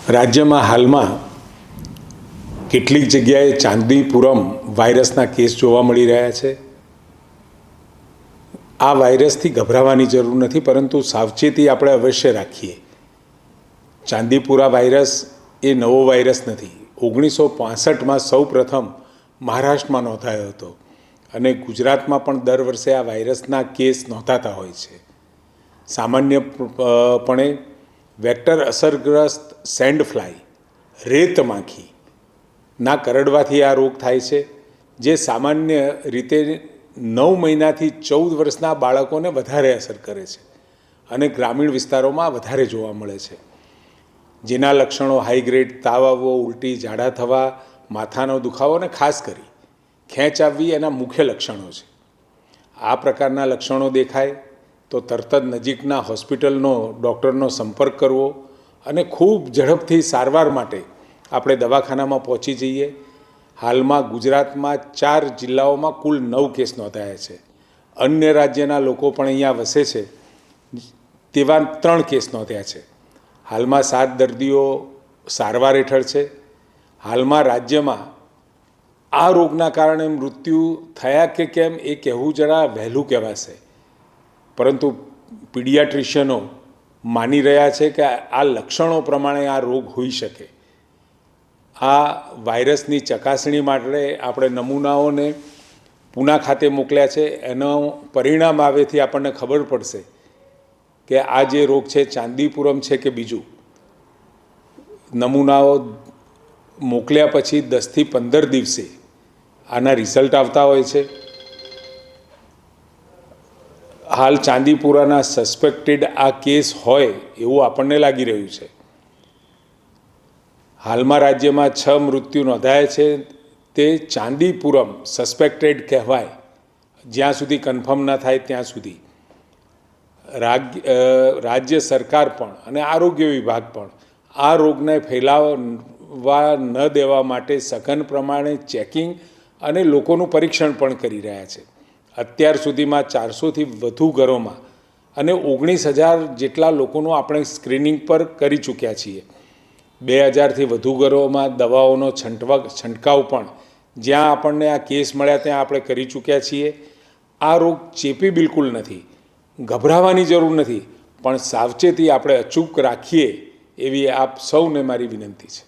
રાજ્યમાં હાલમાં કેટલીક જગ્યાએ ચાંદીપુરમ વાયરસના કેસ જોવા મળી રહ્યા છે। આ વાયરસથી ગભરાવાની જરૂર નથી, પરંતુ સાવચેતી આપણે અવશ્ય રાખીએ। ચાંદીપુરા વાયરસ એ નવો વાયરસ નથી। 1965માં સૌ પ્રથમ મહારાષ્ટ્રમાં નોંધાયો હતો અને ગુજરાતમાં પણ દર વર્ષે આ વાયરસના કેસ નોંધાતા હોય છે। સામાન્યપણે વેક્ટર અસરગ્રસ્ત સેન્ડ ફ્લાય રેત માખીના કરડવાથી આ રોગ થાય છે, જે સામાન્ય રીતે 9 મહિનાથી 14 વર્ષના બાળકોને વધારે અસર કરે છે અને ગ્રામીણ વિસ્તારોમાં વધારે જોવા મળે છે। જેના લક્ષણો હાઈ ગ્રેડ તાવ આવવો, ઉલટી, ઝાડા થવા, માથાનો દુખાવો અને ખાસ કરી ખેંચ આવવી એના મુખ્ય લક્ષણો છે। આ પ્રકારના લક્ષણો દેખાય તો તરત જ નજીકના હોસ્પિટલનો ડૉક્ટરનો સંપર્ક કરવો અને ખૂબ ઝડપથી સારવાર માટે આપણે દવાખાનામાં પહોંચી જઈએ। હાલમાં ગુજરાતમાં 4 જિલ્લાઓમાં કુલ 9 કેસ નોંધાયા છે। અન્ય રાજ્યના લોકો પણ અહીંયા વસે છે તેવા 3 કેસ નોંધ્યા છે। હાલમાં 7 દર્દીઓ સારવાર હેઠળ છે। હાલમાં રાજ્યમાં આ રોગના કારણે મૃત્યુ થયા કે કેમ એ કહેવું જરા વહેલું કહેવાશે, પરંતુ પીડિયાટ્રિશિયનો માની રહ્યા છે કે આ લક્ષણો પ્રમાણે આ રોગ હોઈ શકે। આ વાયરસની ચકાસણી માટે આપણે નમૂનાઓને પૂના ખાતે મોકલ્યા છે। એનું પરિણામ આવેથી આપણને ખબર પડશે કે આ જે રોગ છે ચાંદીપુરમ છે કે બીજું। નમૂનાઓ મોકલ્યા પછી 10 થી 15 દિવસે આના રિઝલ્ટ આવતા હોય છે। હાલ ચાંદીપુરાના સસ્પેક્ટેડ આ કેસ હોય એવું આપણને લાગી રહ્યું છે। હાલમાં રાજ્યમાં 6 મૃત્યુ નોંધાયા છે। તે ચાંદીપુરમ સસ્પેક્ટેડ કહેવાય, જ્યાં સુધી કન્ફર્મ ન થાય ત્યાં સુધી। રાજ્ય સરકાર પણ અને આરોગ્ય વિભાગ પણ આ રોગને ફેલાવવા ન દેવા માટે સઘન પ્રમાણે ચેકિંગ અને લોકોનું પરીક્ષણ પણ કરી રહ્યા છે। અત્યાર સુધીમાં 400થી વધુ ઘરોમાં અને 19,000 જેટલા લોકોનું આપણે સ્ક્રીનિંગ પર કરી ચૂક્યા છીએ। 2,000થી વધુ ઘરોમાં દવાઓનો છંટકાવ પણ જ્યાં આપણને આ કેસ મળ્યા ત્યાં આપણે કરી ચૂક્યા છીએ। આ રોગ ચેપી બિલકુલ નથી, ગભરાવાની જરૂર નથી, પણ સાવચેતી આપણે અચૂક રાખીએ એવી આપ સૌને મારી વિનંતી છે।